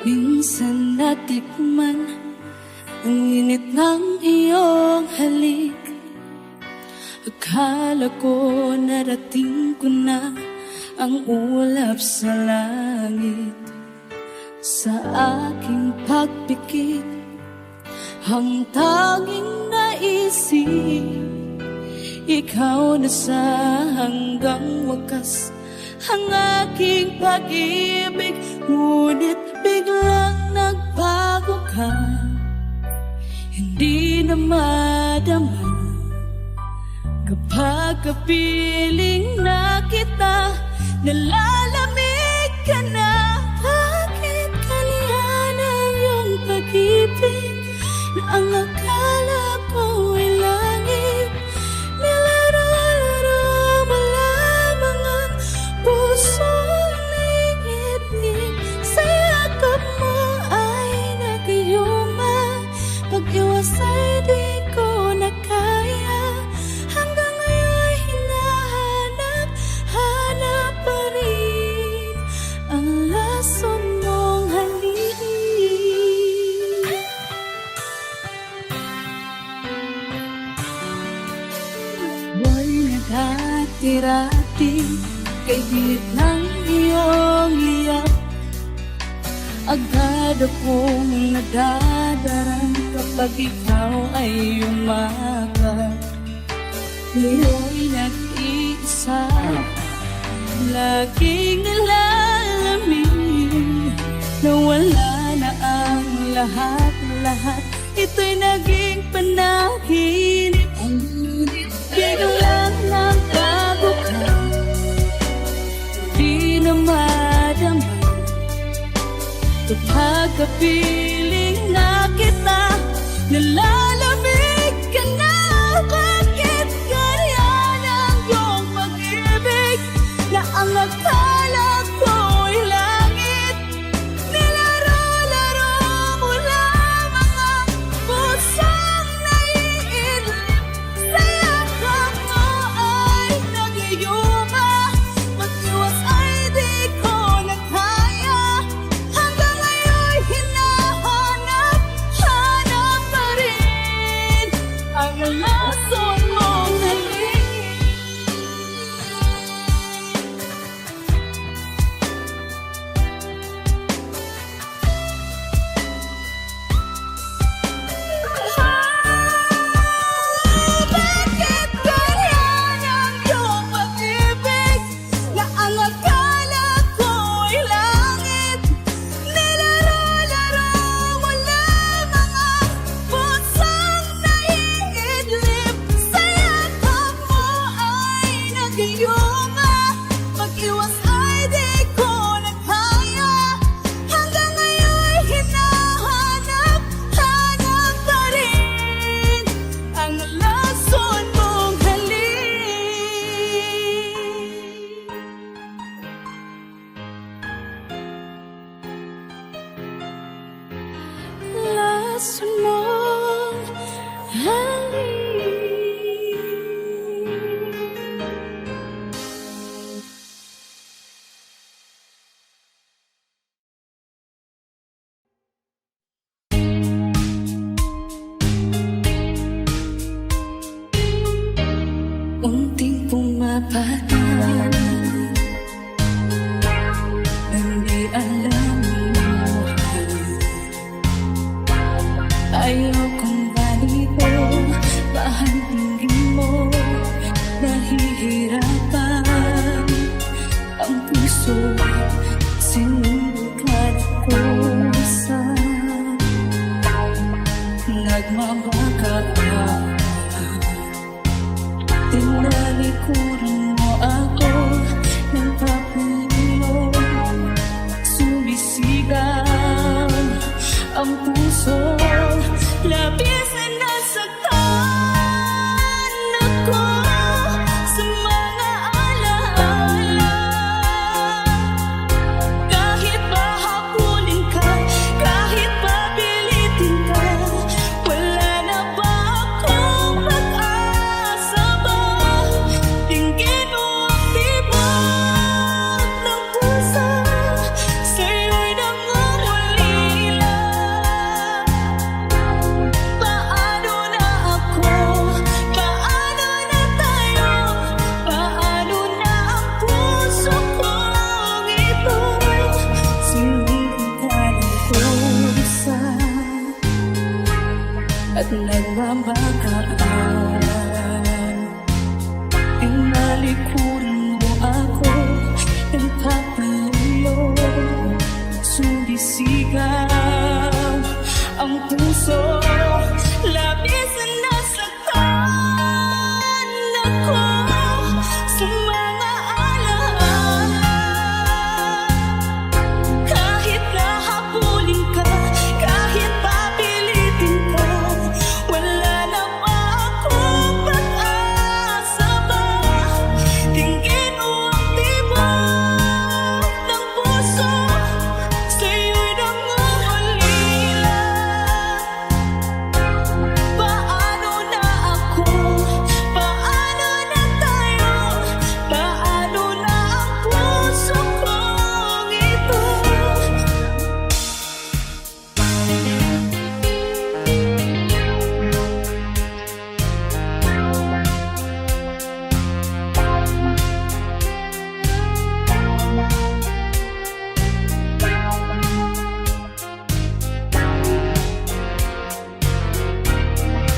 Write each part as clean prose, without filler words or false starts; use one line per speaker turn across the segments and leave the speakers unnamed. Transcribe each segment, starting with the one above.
Minsan natikman ang init ng iyong halik. Akala ko narating ko na ang ulap sa langit. Sa aking pagpikit, ang tanging naisip, ikaw na sa hanggang wakas ang aking pag-ibig. Ngunit biglang nagbago ka, hindi na madama kapag kapiling na kita. Nalalamig ka na, bakit kaniyan ang iyong pag-ibig na ang akala ko ay langit? Nilaro-laro mo lamang ang pusong naingit-ngit. Sa yakap mo ay nagayuma, pag-iwas ay di ko na kaya. Hanggang ngayon hinahanap pa rin ang lason mong halik. Buhay na dati-rati kay pilit ng iyong liyak. Agad akong nadadarang kapag ikaw ay umakap. Ngayon nag-iisa, laging nalalamig, nawala na ang lahat-lahat. Ito'y naging panaginip. Biglang nagbago ka, di na madama kapag kapiling na kita. Nalalamig ka na, bakit ganyan ang iyong pag-ibig na ang akala ko'y langit? Nilaro-laro mo lamang ang pusong naiinip. Sa yakap mo ay nagayuma, mag-iwas ay di ko na kaya. Hanggang ngayon hinahanap pa rin ang lason mong halik. Bakit ganyan ang iyong pag-ibig na ang akala ko'y langit? Nilaro-laro mo lamang ang pusong naiidlip. Sa yakap mo ay nagayuma, mag-iwas ay di ko na kaya. Hanggang ngayon hinahanap pa rin ang lason mong halik. Lason mong halik. Unting pumapatay nang di alam mo. Ayokong ganito, pahandingin mo. Nahihirapan ang puso, sinubukan ko sa nagmamaka. Tinalikuran mo ako ng papilyo, sumisigaw ang puso. Labis na nasaktan ako sa mga alaala. Kahit pa habulin ka, kahit pa pilitin ka, wala na ba akong pag-asa ba? Tingin talikuran mo ako ng kapalulong. Sumisigaw ang puso, labis na nasaktan ako sa mga alaala. Kahit nahabulin ka, kahit papilitin ka, wala na ba akong pag-asa ba? Tingin mo ang tibok ng puso, sa'yo'y nangungalila. Paano na ako? Paano na tayo? Paano na ang puso kong ito?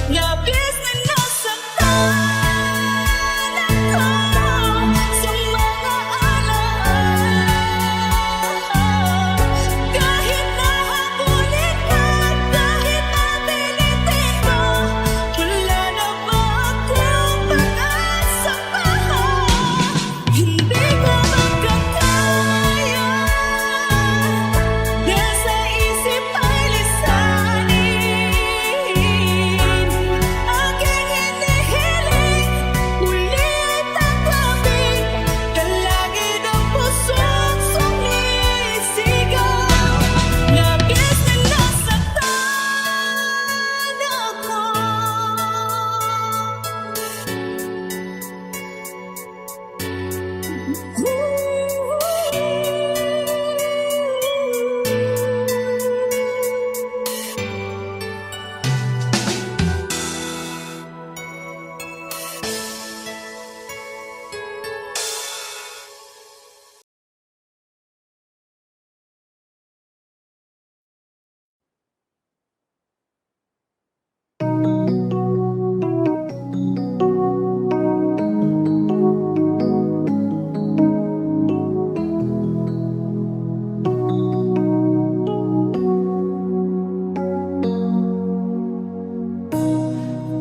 Labis na nasaktan ako sa mga alaala. Kahit nahabulin ka, kahit napilitin ka, wala na ba akong pag-asa pa? Hindi ko magkakaya, nasa isip ay lisanin. Aking hinihiling, muli ay tanggapin, dalangin ang puso't sumisigaw. Labis na nasaktan ako.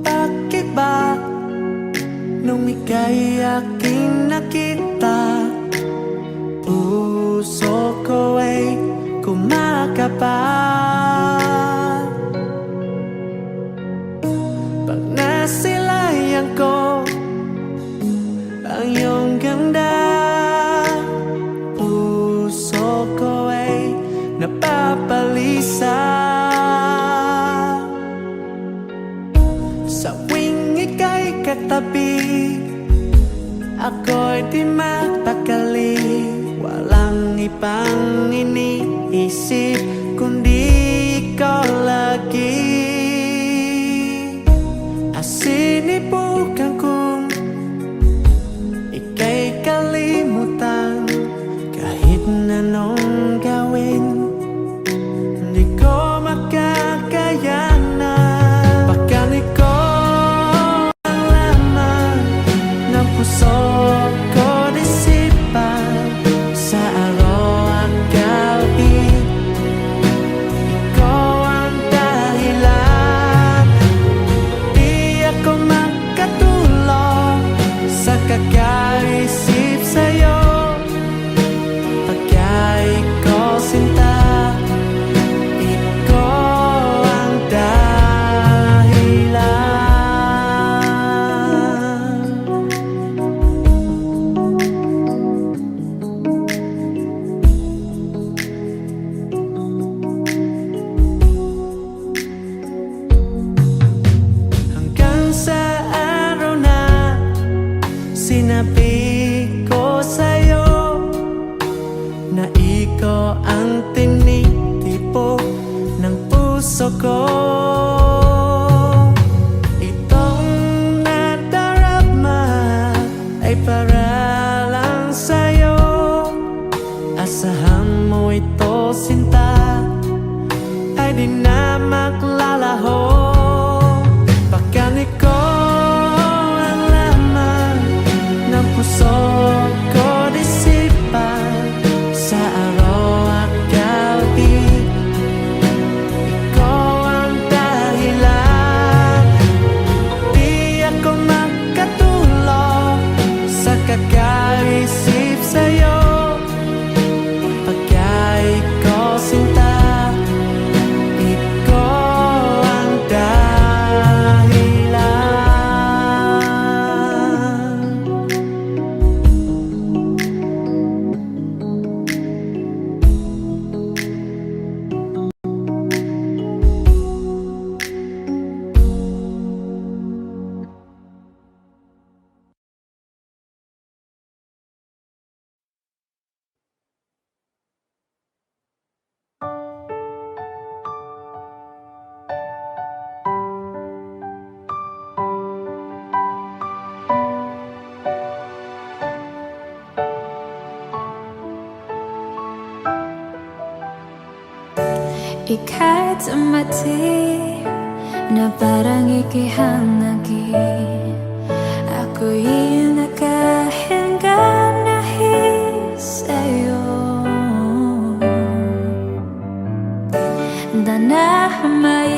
Bakit ba nung ika'y aking nakita, puso ko ay kumakapa? Pag nasilayan ko ang iyong ganda, puso ko ay napapalisa. Sa tuwing ika'y katabi, ako'y di mapakali. Walang ibang iniisip kundi ikaw lagi. Asinibukan kong ika'y kalimutan, kahit na anong gawin, hindi ko makakayanan. Pagkanig ko ang laman ng puso ko, disipan sa araw at gabi. Ikaw ang dahilan, di ako makatulog sa kakaisip sa'yo. Pagka'y ko sinta, ikaw ang dahilan. Hanggang sa araw na sinabi ko sa'yo na ikaw ang tinitipok ng puso ko. Itong nadarama ay para lang sa'yo. Asahan mo ito, sinta, ay di na maglalaho. Pagkanig ko ang laman ng puso katulong sa kakaisip sa'yo. Pagka ikaw sinta, ikaw ang dahilan.
Ika'y tumati na parang ikihangagi. Ako'y nakahinga dahil sa'yo. Danahimay,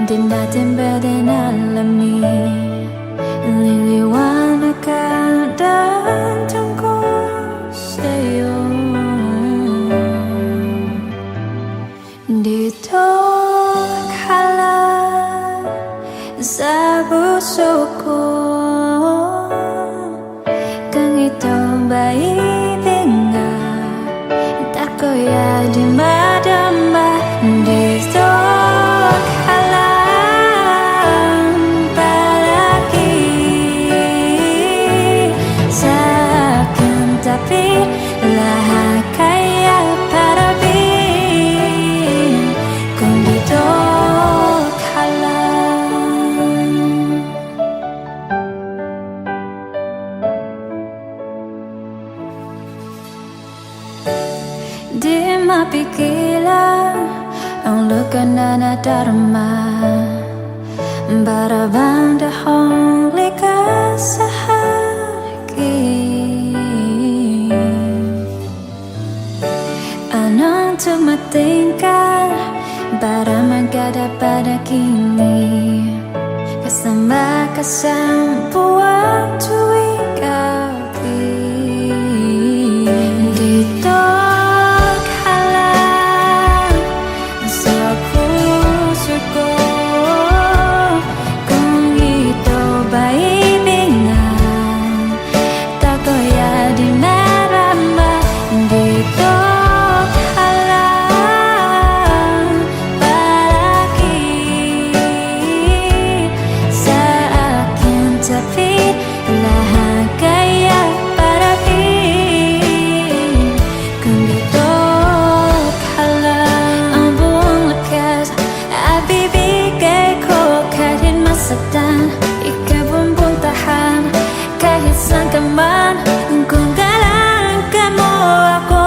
di natin pwede nalamin. Liliwanag ang daan tungkol sa'yo. Dito ka lang sa puso ko, kung ito ba ibig nga, ako'y di madama. Dito ka lang palagi sa aking tabi, lahat kaya para di mapigilan ang luka na nadarama. Para bang dahong likas sa akin? Anong tumating ka para magkadapat kini? Kasama ka sa buwan tuwing gabi. Dito kung kailan ka mo ako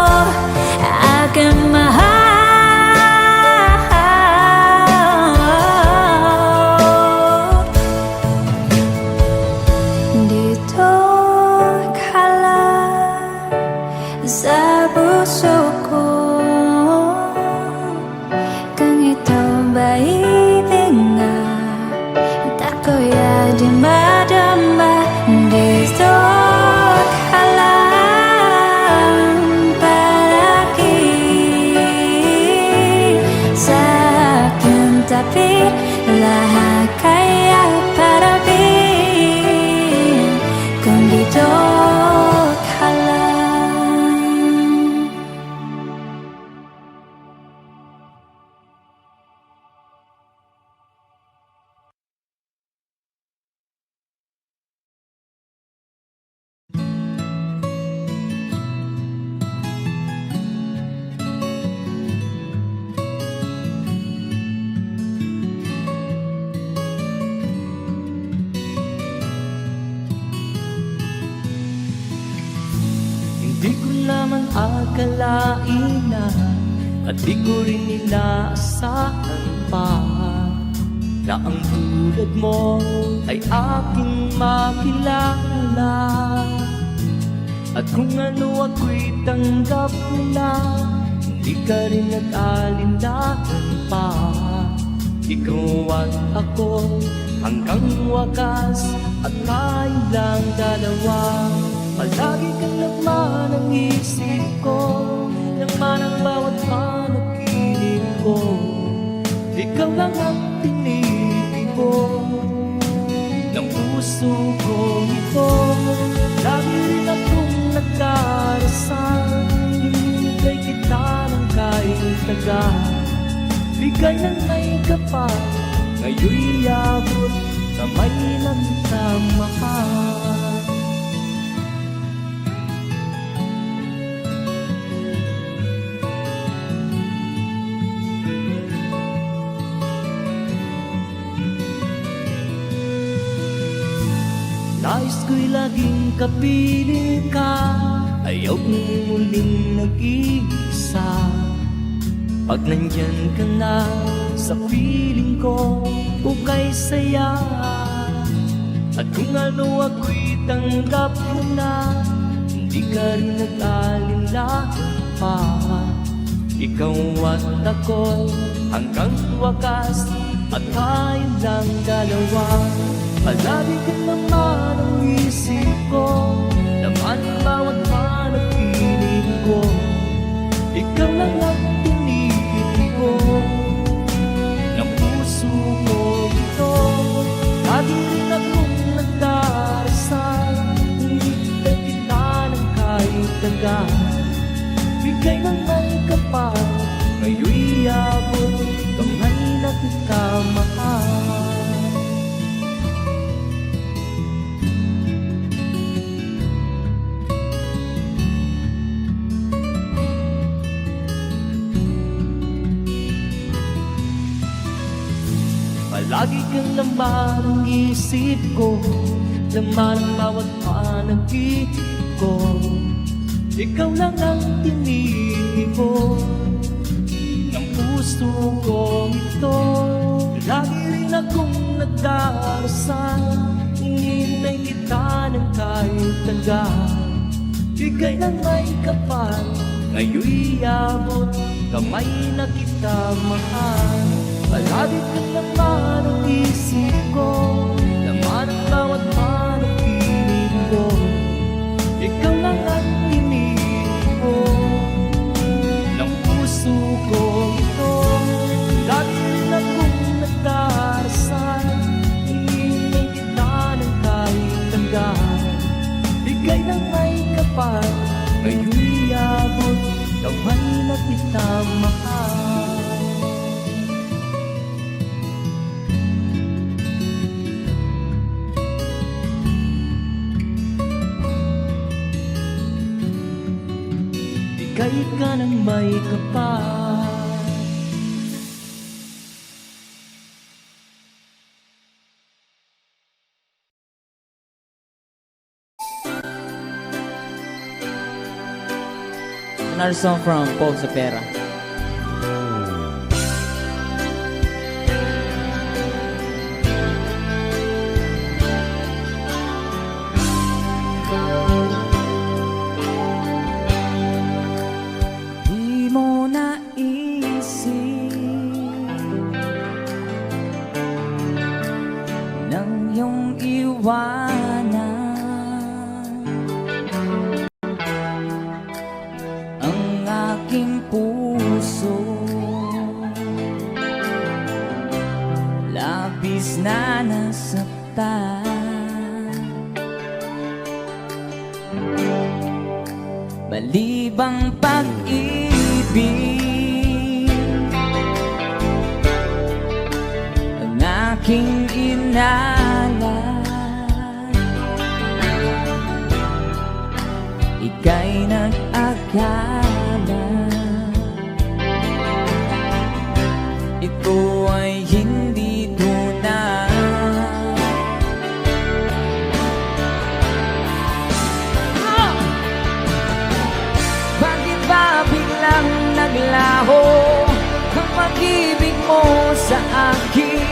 aking mahal. Dito ka lang sa puso ko, kung ito ba ibig nga, ako'y di madama. Dito ka lang palagi sa aking tabi, lahat kaya para kung dito ka lang.
Di ko naman akalain na, at di ko rin inaasahan pa, na ang tulad mo ay aking makilala. At kung ano ako'y tanggap na, hindi ka rin nag-alinlangan pa. Ikaw at ako hanggang wakas at tayo lang dalawa. Palagi kang laman ng isip ko, laman ang bawat panaginip ko. Ikaw lang ang tinibig ko ng puso ko ito. Lagi rin akong nagdarasal, hinihintay kita ng kahit tagal. Bigay ng may kapal, ngayon'y abot kamay ng tamahal. Nais ko'y laging kapiling ka, ayaw kong muling nag-iisa. Pag nandyan ka na sa piling ko, ukay saya. At kung ano ako'y tanggap mo na, hindi ka rin nag-alinlangan pa. Ikaw at ako hanggang wakas, at tayo lang dalawa. Palagi ka naman ang isip ko, laman ang bawat panaginip ko. Ikaw lang ang tinibig ko ng puso ko ito. Lagi rin akong nagdarasal, hinihintay kita ng kahit tagal. Bigay ng may kapal, ngayon'y abot kamay na kita mahal. Palagi kang laman ang isip ko, laman ang bawat panaginip ko. Ikaw lang ang tinibig ko ng puso ko ito. Lagi rin akong nagdarasal, hinihintay kita ng kahit tagal. Bigay ng may kapal, ngayon'y abot kamay na kita mahal. Palagi ka naman ang isip ko, laman ang bawat panaginip ko. Ikaw lang ang tinibig ko ng puso ko ito. Lagi rin akong nagdarasal, hinihintay kita ng kahit tagal. Bigay ng may kapal, ngayon'y abot kamay na kita mahal. Bigay ka ng may kapal.
Another song from Paul Cepeda.
Di mo naisip nang iyong iwanan ang aking puso. Labis na nasaktan, balibang pag-ibig ang aking inalay. Ika'y nag-akala ito ay hindi tunay. Bakit ba biglang naglaho ang pag-ibig mo sa akin?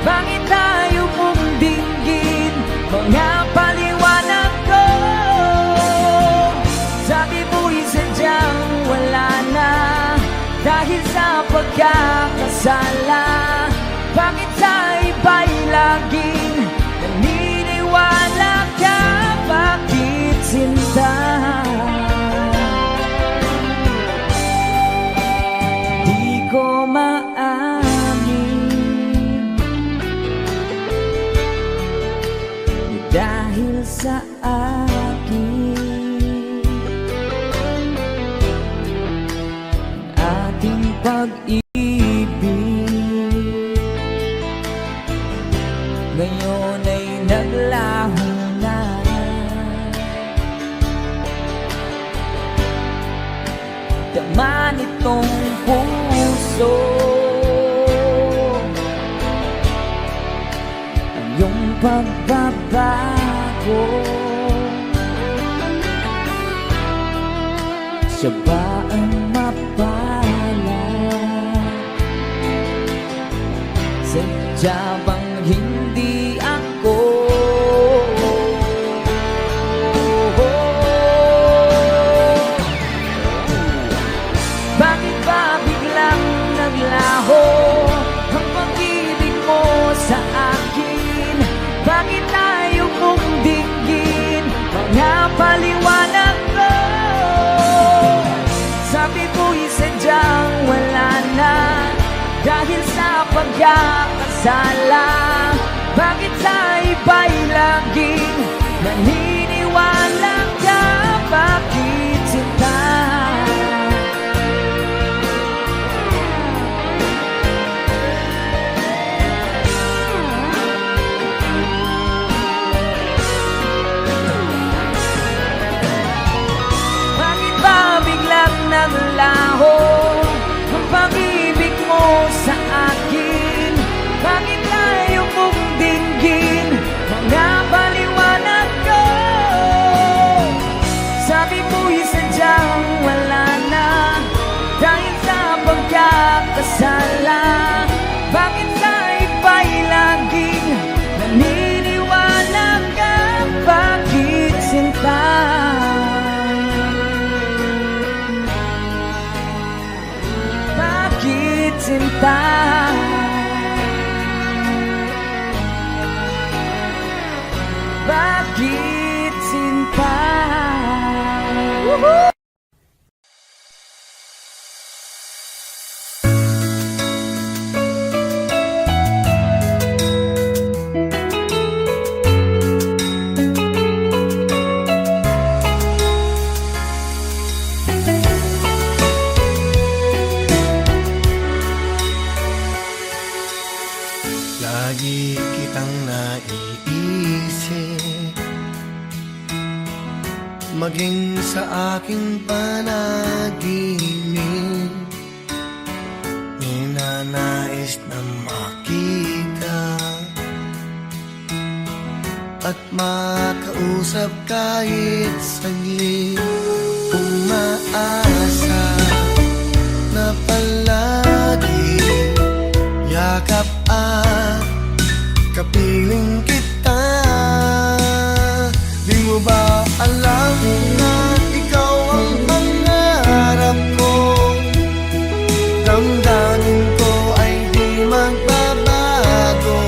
Bakit tayo mong dinggin mga paliwanag ko? Sabi mo'y sadyang wala na dahil sa pagkakasala. Bakit sa iba'y laging naniniwala? dahil sa akin. Ating pag-ibig ngayon ay naglaho na. Tama nitong puso ang iyong pagbabago. Siya ba ang mapalad? Sadya bang hindi ako? Bakit ba biglang naglaho ang pag-ibig mo sa akin? Bakit tayo mong dinggin mga paliwanag ko? Sabi ko'y sadyang wala na dahil sa pagkakasala. Bakit sa iba'y laging naniniwala ka? Bakit sinta? Bakit ba biglang naglaho ang pag-ibig mo sa akin? Bakit tayo mong dinggin mga paliwanag ko? Sabi mo'y sadyang wala na dahil sa pagkakasala. Bakit sa iba'y laging naniniwala ka? Bakit sinta? Bakit sinta? Bakit sinta? Woohoo!
Lagi kitang naiisip, maging sa aking panaginip. Ninanais na makita at makausap kahit saglit. Umaasa na palagi yakap at kapiling kita. Di mo ba alam na ikaw ang pangarap ko? Damdamin ko ay di magbabago.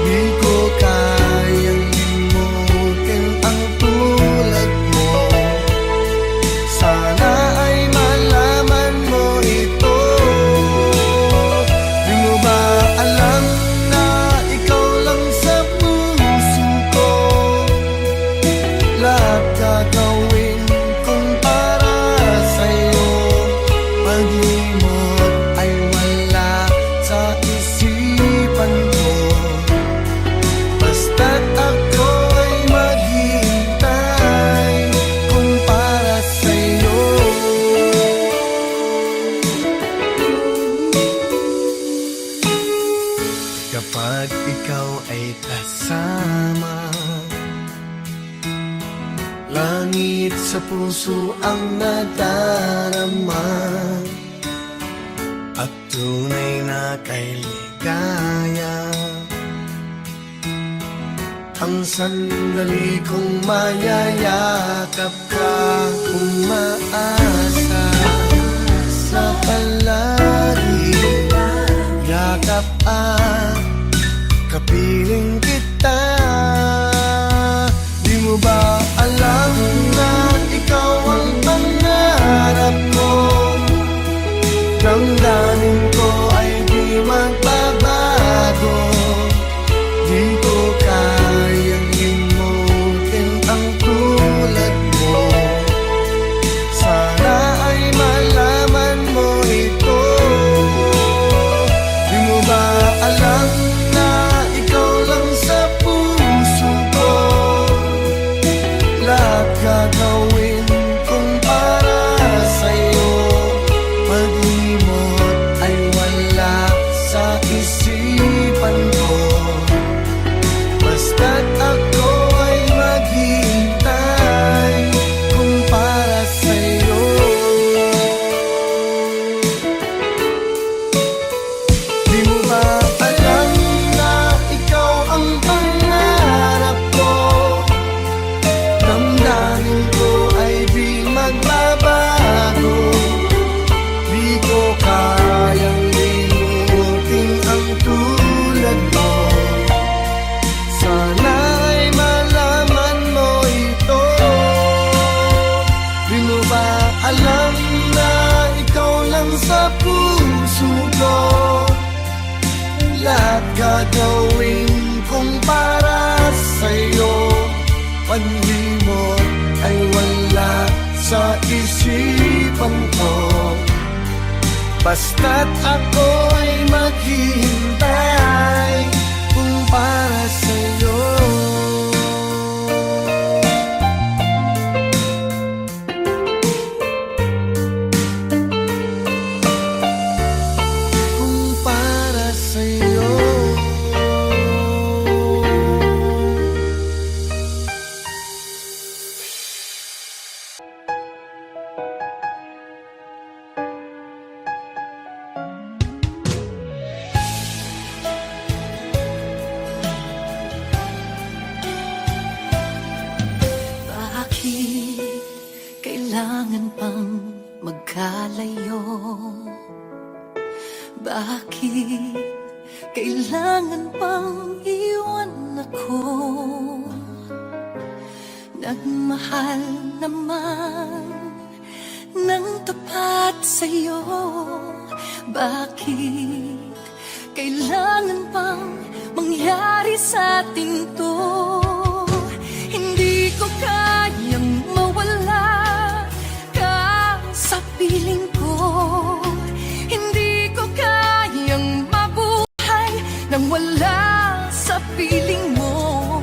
Di ko kayang limutin ang tulad mo. Sana ay malaman mo ito. Di mo ba alam na ikaw lang sa puso ko? Lahat gagawin kong para sa'yo. Paglimot ay wala sa isipan ko. Basta't ako ay maghihintay kung para sa'yo. Kapag ikaw ay kasama, langit sa puso ang nadarama at tunay na kay ligaya. Ang sandali kong mayayakap ka, umaasa sa palagi yakap at kapiling kita. Di mo ba alam na ikaw ang pangarap mo? Damdamin ko ay di magbabago. Di ko kayang gagawin kung para sa'yo? Pag-imot ay wala sa isipan ko, basta't ako ay maghihintay kung para sa'yo. Di mo ba alam na ikaw ang pangarap ko? Damdamin ko ay di magbabago. Di ko kayang limutin ang tulad mo. Sana ay malaman mo ito. Di mo ba alam na ikaw lang sa puso ko? Lahat gagawin kung para sa'yo. Panlimot ay wala sa isipan ko, basta't ako ay maghihintay kung para sa'yo. Kung para sa'yo.
Bakit kailangan pang magkalayo? Bakit kailangan pang iwan ako? Nagmahal naman ng tapat sa'yo. Bakit kailangan pang mangyari sa atin to? Hindi ko kayang mawala ka sa piling ko. Hindi ko kayang mabuhay nang wala sa piling mo.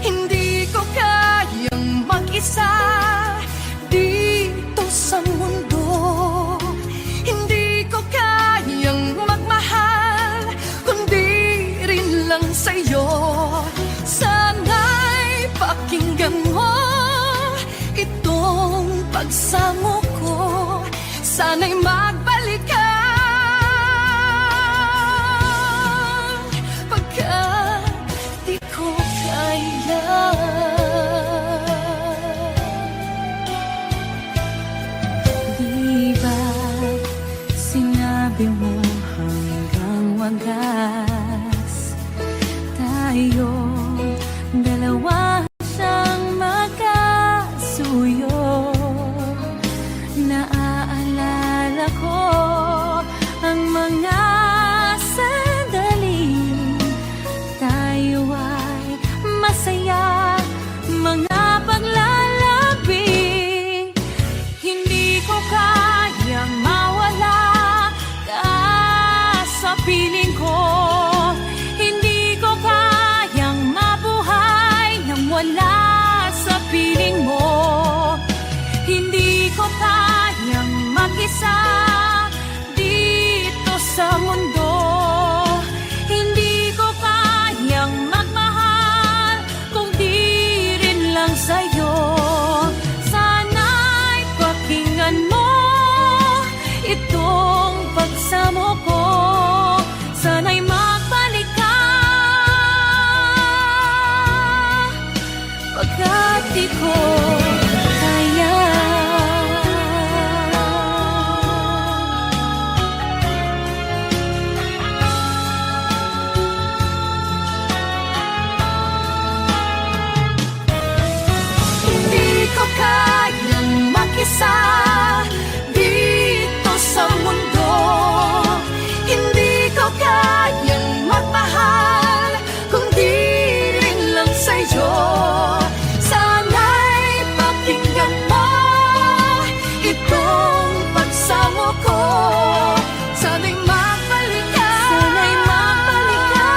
Hindi ko kayang mag-isa dito sa mundo. Hindi ko kayang magmahal kundi rin lang sa'yo. Sana'y pakinggan mo itong pagsamo ko. Sana'y magbalik ka pagkat di ko kaya. Di ba sinabi mo hanggang wagas tayo dalawa siyang magkasuyo? Naaalala ko ang mga sandali tayo ay masaya, mga paglalabi. Hindi ko kayang mawala ka sa piling ko. Hindi ko kayang mabuhay nang wala sa piling mo. Hindi ko kayang mag-isa dito sa mundo. Hindi ko kayang magmahal kung di rin lang sa'yo. Sana'y pakinggan mo itong pagsamo ko. Sana'y magbalik ka pagkat di ko kaya. Hindi ko kayang mag-isa dito sa mundo. Hindi ko kayang magmahal kung di rin lang sa'yo. Sana'y pakinggan mo itong pagsamo ko. Sana'y magbalik ka. Sana'y magbalik ka.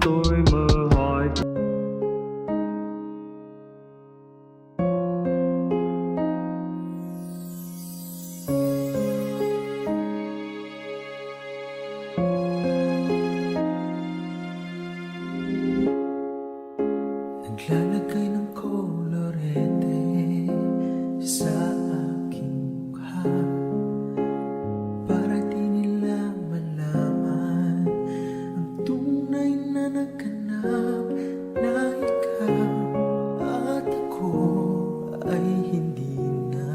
tôi mơ hỏi. Naglalagay ng kolorete sa aking mukha para di nila malaman ang tunay na naganap na ikaw at ako ay hindi na.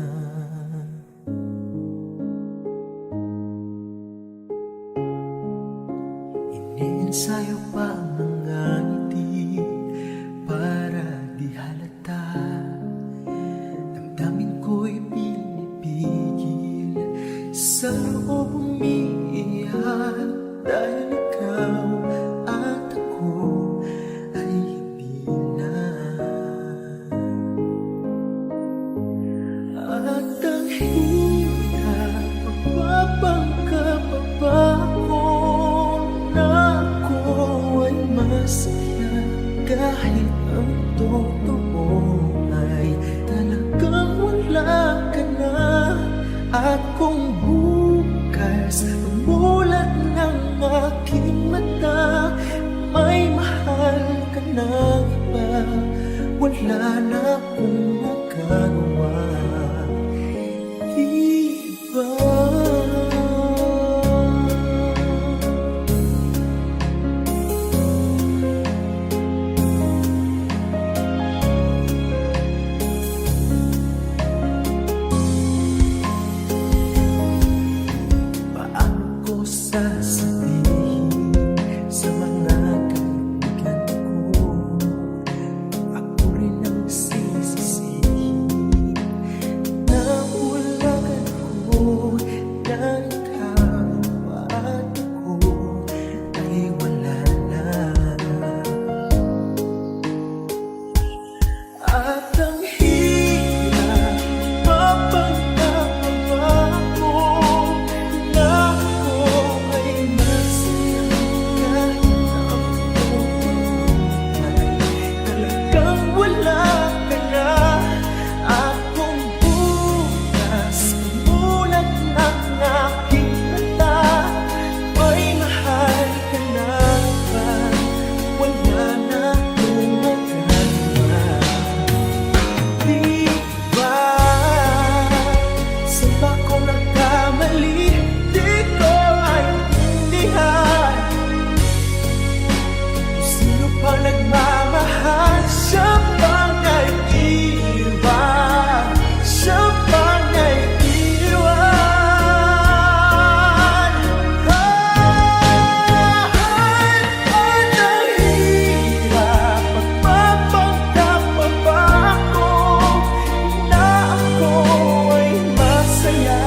Iniensayo pa ang mga ngiti para di halata. Damdamin ko'y pinipigil, sa loob umiiyak dahil ikaw at ako ay hindi na. At ang hirap, mapapangkap pa ba ako na ako ay masaya kahit ang totoo ay talagang wala ka na. At kung bukas mulat ng aking mata, may mahal ka na iba, wala na akong magagawa. Iba. Paano ko sasabihin sa mga kaibigan ko? Ako rin ang sisisihin na bulagan ko na ikaw at ako ay wala na. At ang hirap, mapagkap pa ba ako na ako ay masaya kahit ang totoo ay talagang wala ka na. At kung bukas mulat ng aking mata, may mahal ka na ba, wala na akong magagawa. Di ba saan ba ko nagkamali? Di ko maintindihan kung sino pa nagmamahal. Siya pa nag-iwan, siya pa nag-iwan. At ang hirap, magpapangkap pa ba ako na ako ay masaya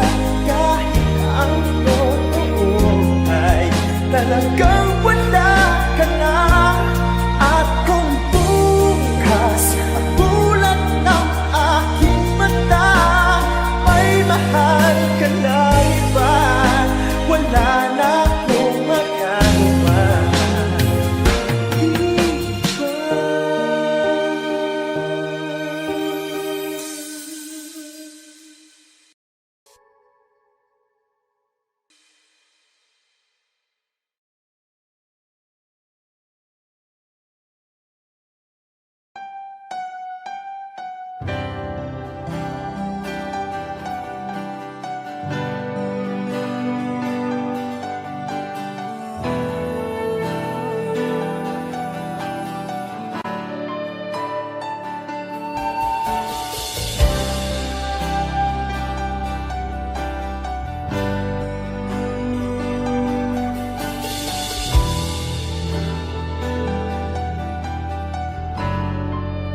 kahit ang totoo ay talagang wala ka na. At kung bukas ang bulat ng aking mata, may mahal ka na iba, wala na akong magagawa.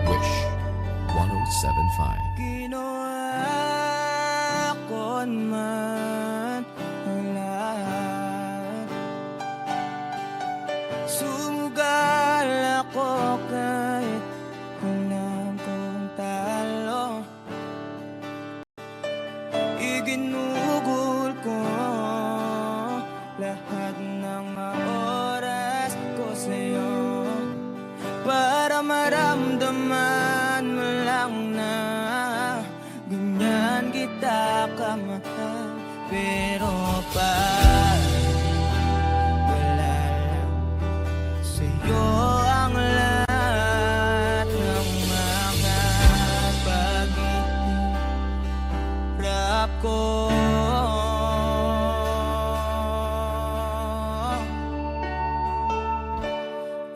Wish 1075.
Ginawa ko man ang lahat, sumugal ako kahit alam kong talo. Iginugol ko lahat ng mga oras ko sa'yo. maramdaman mo lang na ganyan kita kamahal. Pero wala lang sa'yo ang lahat ng mga pag-iirap ko.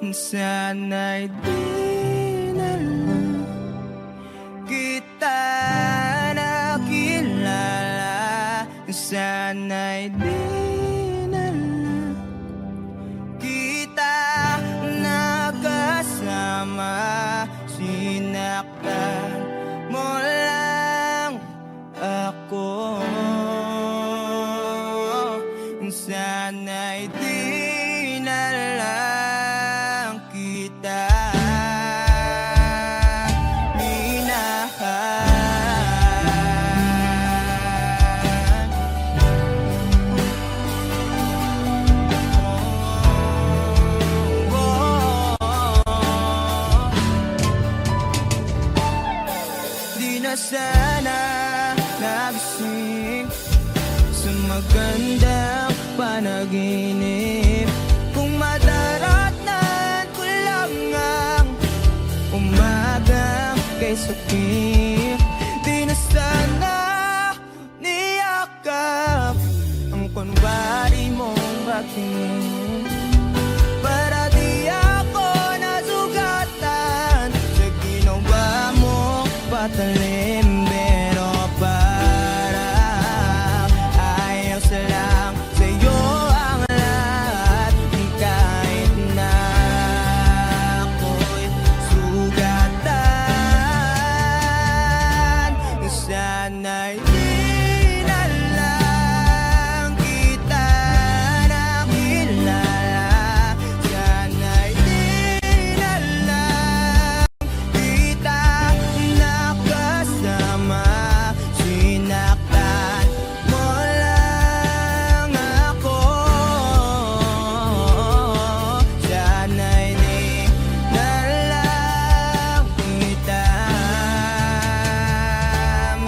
Sana'y di na lang kita nakilala. Sana'y di na lang kita nakasama. Sinaktan mo lang ako. Sana'y di na lang kita Di na sana nagising sa magandang panaginip. Kung madaratnan ko lang ang umagang kay sakit. Di na sana niyakap ang kunwari mong baking. Para di ako nasugatan sa ginawa mo patalim. Pero parang ayos lang sa'yo ang lahat. Kahit na ako'y sugatan. Sana'y di na lang kita nakilala. Sana'y di na lang kita nakasama. Sinaktan mo lang ako. Sana'y di na lang kita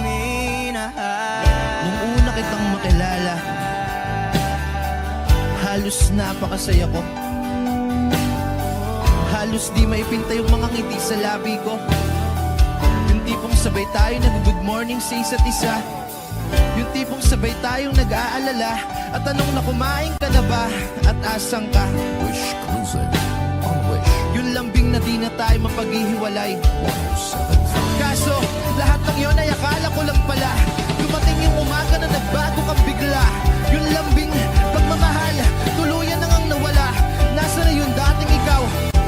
minahal.
Nung una kitang makilala, halos napakasaya ko. Halos di maipinta yung mga ngiti sa labi ko. Yung tipong sabay tayo nag-good morning sa isa't isa. Yung tipong sabay tayong nag-aalala. At tanong na kumain ka na ba? At asang ka?
Wish Cruiser on Wish
Yung lambing na di na tayo mapaghihiwalay.
107.5.
Kaso, lahat ng yon ay akala ko lang pala. Dumating yung umaga na nagbago kang bigla. Yung lambing, pagmamahal, tuluyan na ngang nawala. Nasa na yung dating ikaw?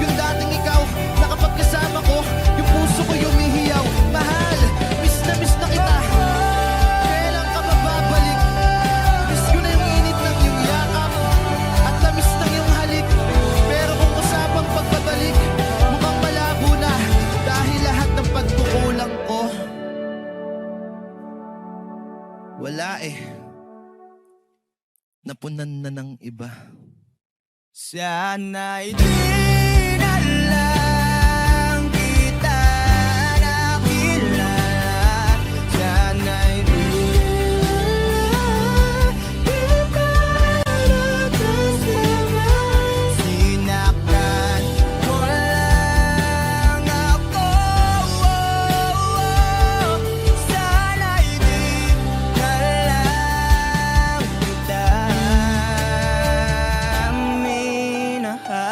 Yung dating ikaw, na kapag kasama ko, yung puso ko yumihiyaw. Mahal, miss na kita. Kailan ka ba babalik? Miss ko na yung init ng iyong yakap. At tamis ng iyong halik. Pero kung usapang pagbabalik, mukhang malabo na. Dahil lahat ng pagkukulang ko, wala eh. Napunan na ng iba.
Sana'y di na lang kita nakilala. Sana'y di kita nakasama. Sinaktan mo lang ako. Sana'y di na lang kita minahal.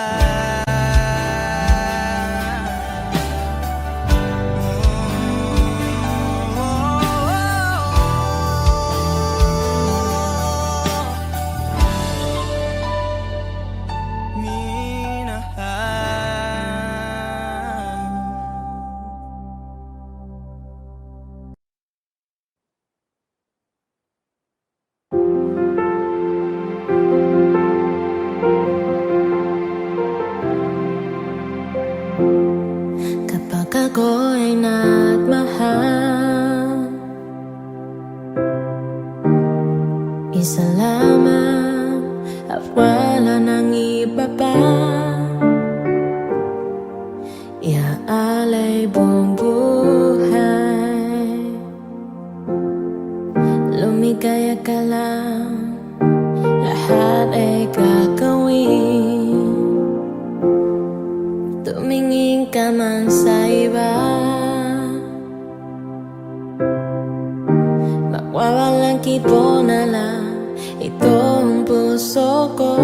puso ko.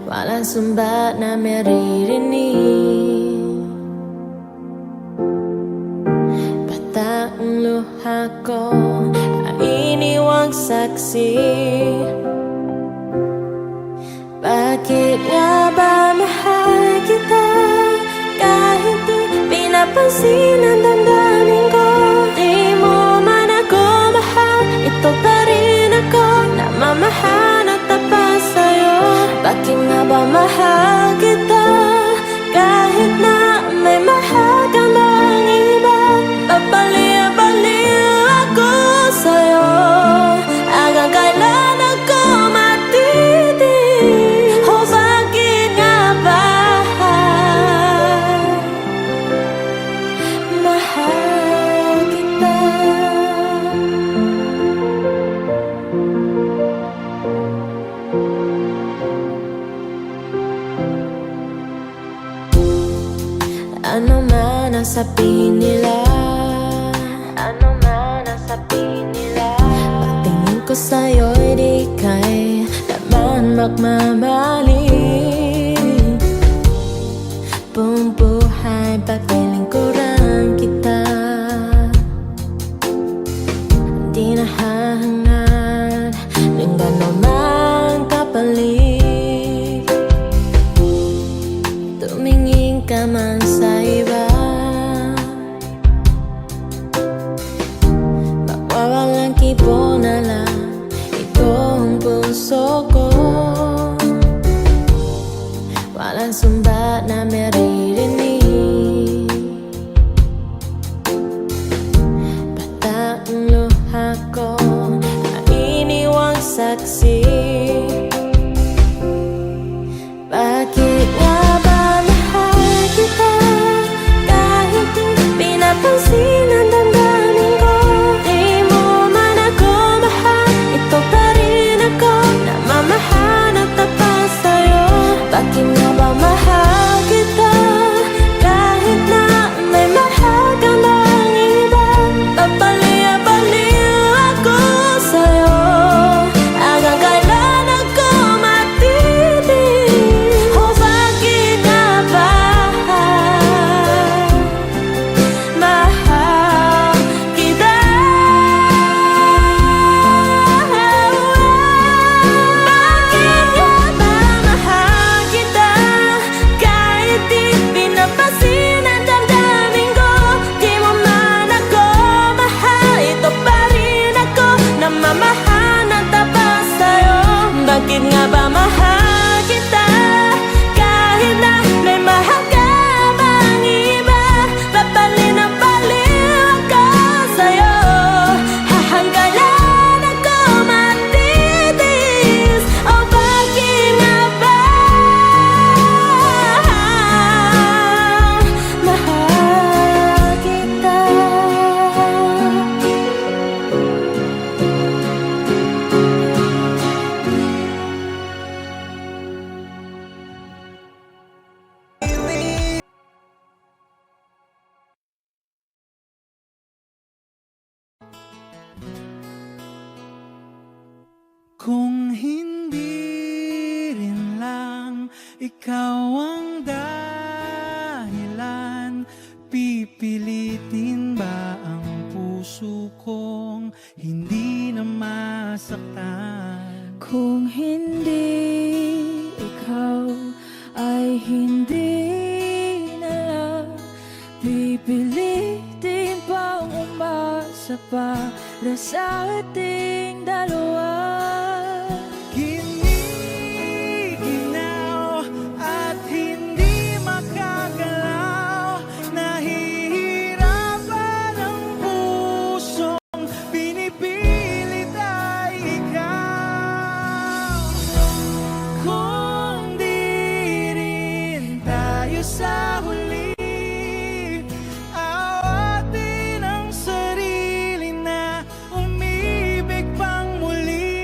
Walang sumbat na maririnig, bata ang luha ko ay iniwang saksi. Bakit nga ba mahal kita kahit di pinapansin ang damdamin ko? Di mo man ako mahal, ito pa rin ako, namamahal at tapat sa'yo. Bakit nga ba mahal kita kahit na may mahal ka bang iba? Babaliw-baliw ako sa'yo, hanggang kailan ako matitig? O bakit nga ba mahal kita? Ano man ang sabihin nila, ano man ang sabihin nila, pagtingin ko sa'yo'y di kay naman magmamali. Buong buhay paglilingkuran kita, di nahahangad ng gano'n man kapalit. Tumingin ka man sa iba, mawawalang kibo na lang itong puso ko. Walang sumbat na maririnig, bata ang luha ko ay iniwang saksi. Bakit nga ba mahal kita kahit di pinapansin ang damdamin ko? Di mo man ako mahal, ito pa rin ako, namamahal at tapat sa'yo. Bakit nga ba mahal kita kahit na may mahal ka bang iba? Babaliw-baliw ako sa'yo, hanggang kailan ako matitig? O bakit nga ba mahal kita? Bakit nga ba mahal kita kahit di pinapansin ang damdamin ko? Di mo man ako mahal, ito pa rin ako, namamahal ng tapat sa'yo. Bakit nga ba mahal kita kahit na may mahal ka bang iba? Babaliw na baliw ako sa'yo, hanggang kailan ako matitis? O bakit nga ba mahal kita?
Kung hindi rin lang ikaw ang dahilan, pipilitin ba ang puso kong hindi na masaktan?
Kung hindi ikaw ay hindi na lang, pipilitin pang umasa para sa ating dalawa.
Giniginaw at hindi makagalaw, nahihirapan ang pusong pinipilit ay ikaw. Kung di rin tayo sa huli, awatin ang sarili na umibig pang muli.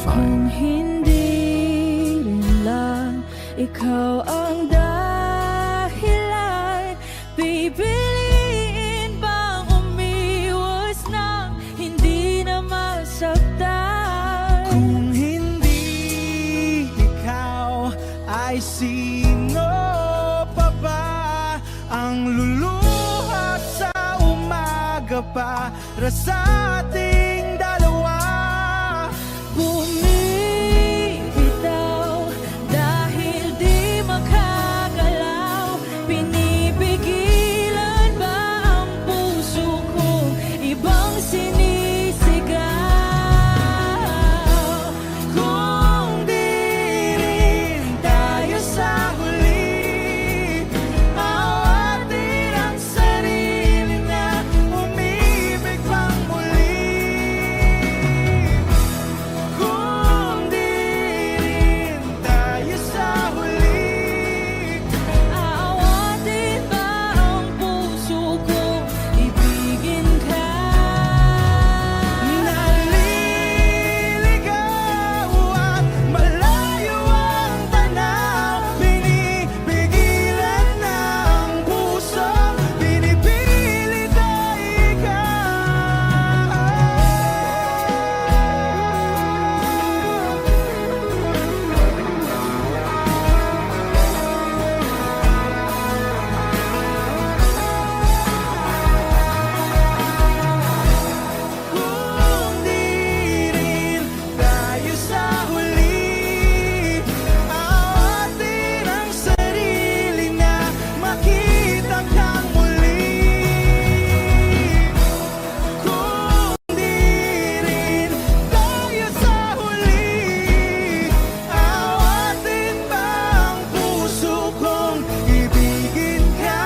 fine.
Hindi rin lang ikaw ang dahilan, pipiliin bang umiwas nang hindi na masaktan?
Kung hindi ikaw, ay sino pa ba ang luluha sa umaga para sa ating dalawa?
Bumibitaw dahil di makagalaw, pinipigilan ba ang puso kong ibang sinisigaw?
Kung di rin tayo sa huli, awatin ang sarili na umibig pang muli. Kung di rin tayo sa huli,
Aawatin ba ang puso kong ibigin ka?
naliligaw at malayo ang tanaw, binibigilan ng puso, pinipilit ay Kung di rin tayo sa huli, awatin ang sarili na makita kang muli. Kung di rin tayo sa huli, awatin ba ang puso kong ibigin ka?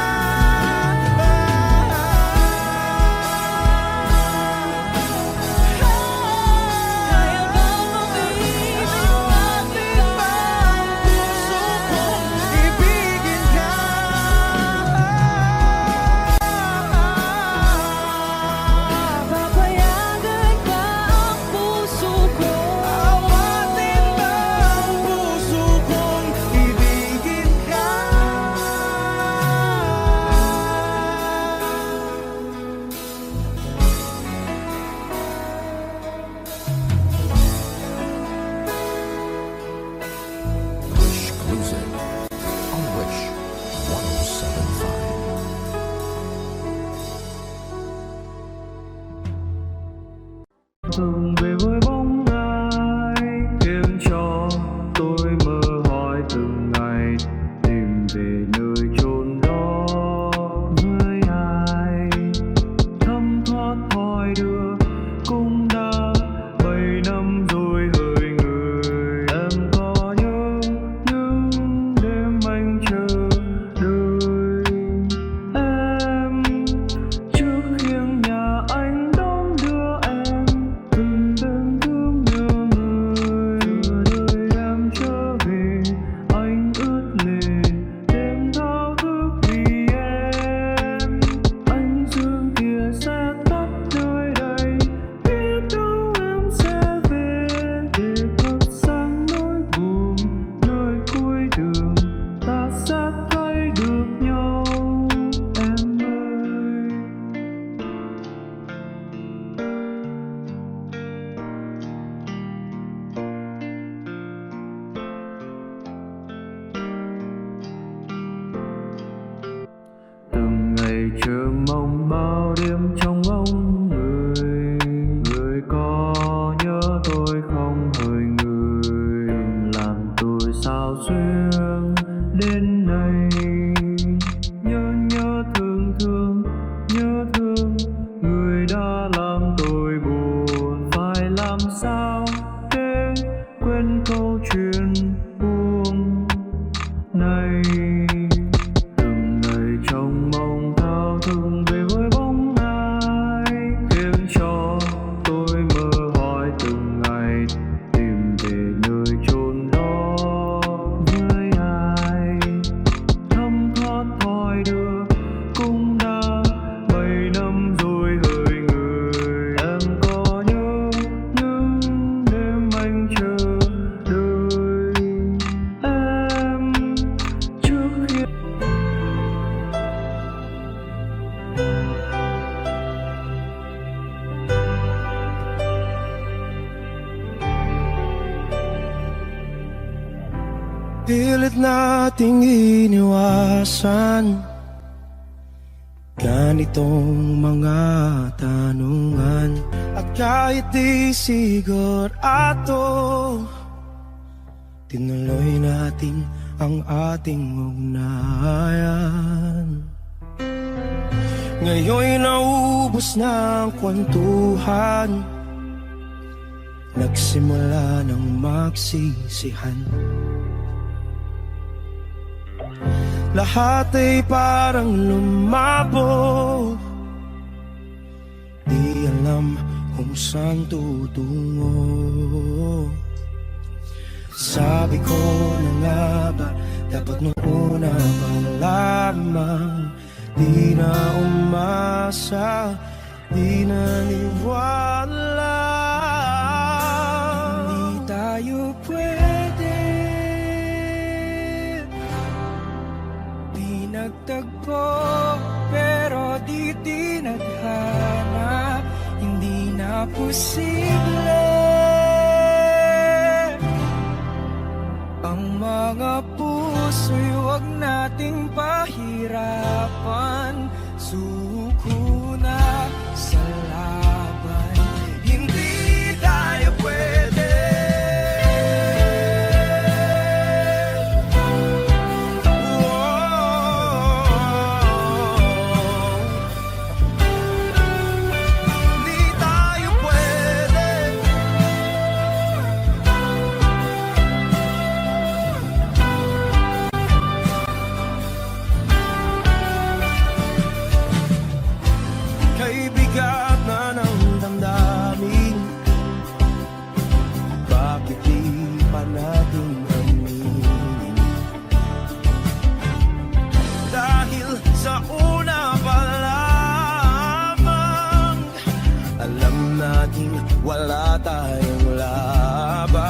Kaya bang umibig
Awatin ba ang puso kong ibigin ka?
Papayagan ba ang puso ko?
Awatin ba ang puso kong ibigin ka?
Exclusive on Wish 1075.
Thường về với bóng ai khiến cho tôi mơ hỏi từng ngày, tìm về nơi chốn đó với ai, thấm thoát hỏi đưa cũng đã 7 năm rồi hỡi người. Em có nhớ những đêm anh chờ đợi em trước khiêng nhà anh đón đưa em từng
Pilit nating iniwasan ganitong mga tanungan. At kahit di sigurado, tinuloy natin ang ating ugnayan. Ngayon'y naubos na ang kwentuhan, nagsimula ng magsisihan. Lahat ay parang lumabo, di alam kung saan tutungo. Sabi ko na nga ba, dapat nung una pa lamang, di na umasa, di naniwala. Hindi tayo pwede, di nagtagpo, pero di tinadhana. Hindi na posible ang mga puso'y huwag nating pahirapan. Suko na sa laban, hindi tayo pwede. Hindi tayo pwede. Kay bigat na ng damdamin, bakit di pa natin aminin? Dahil sa una pa lamang, alam natin wala tayong laban.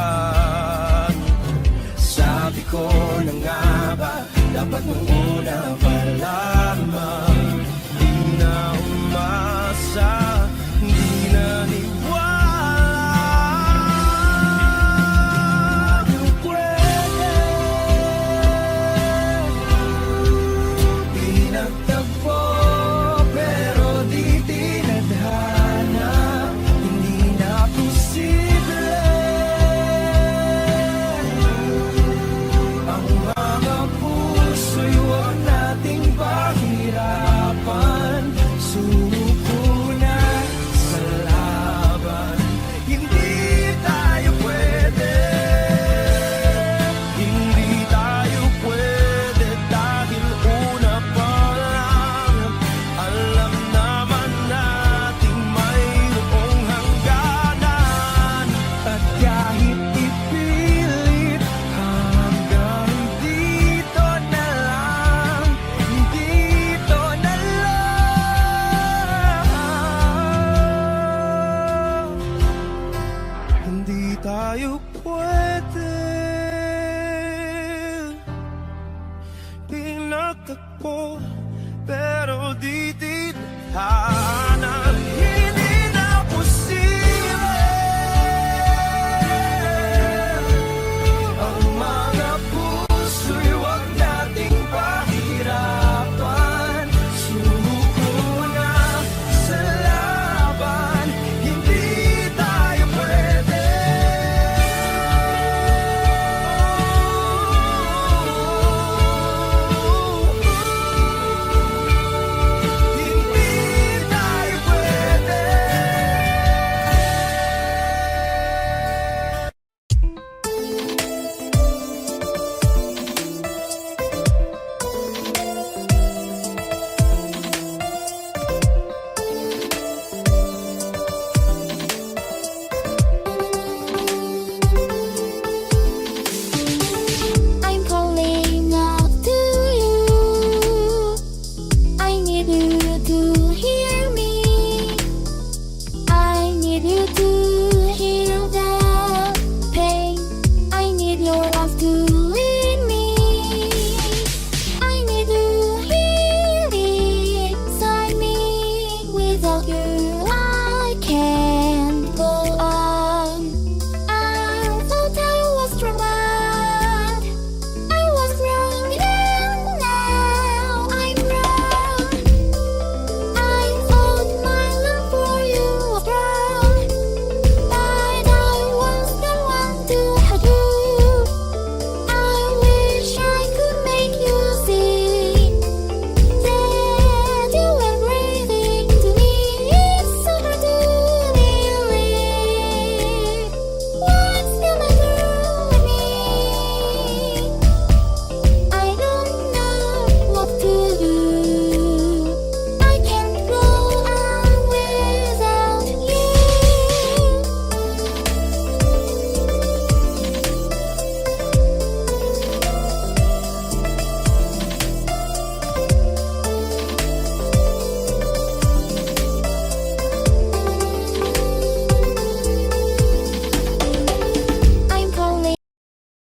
Sabi ko na nga ba, dapat nung una pa lamang, di na umasa, di naniwala. Di pwede, di nagtagpo, pero di tinadhana. Hindi na posible ang mga puso'y huwag nating pahirapan. Suko na sa laban, hindi tayo pwede. Hindi tayo pwede dahil una pa lang, alam naman nating mayroong hangganan. At kahit ipilit hanggang dito na lang, dito na lang, hindi tayo pwede. Pinagtagpo, pero di tinadhana.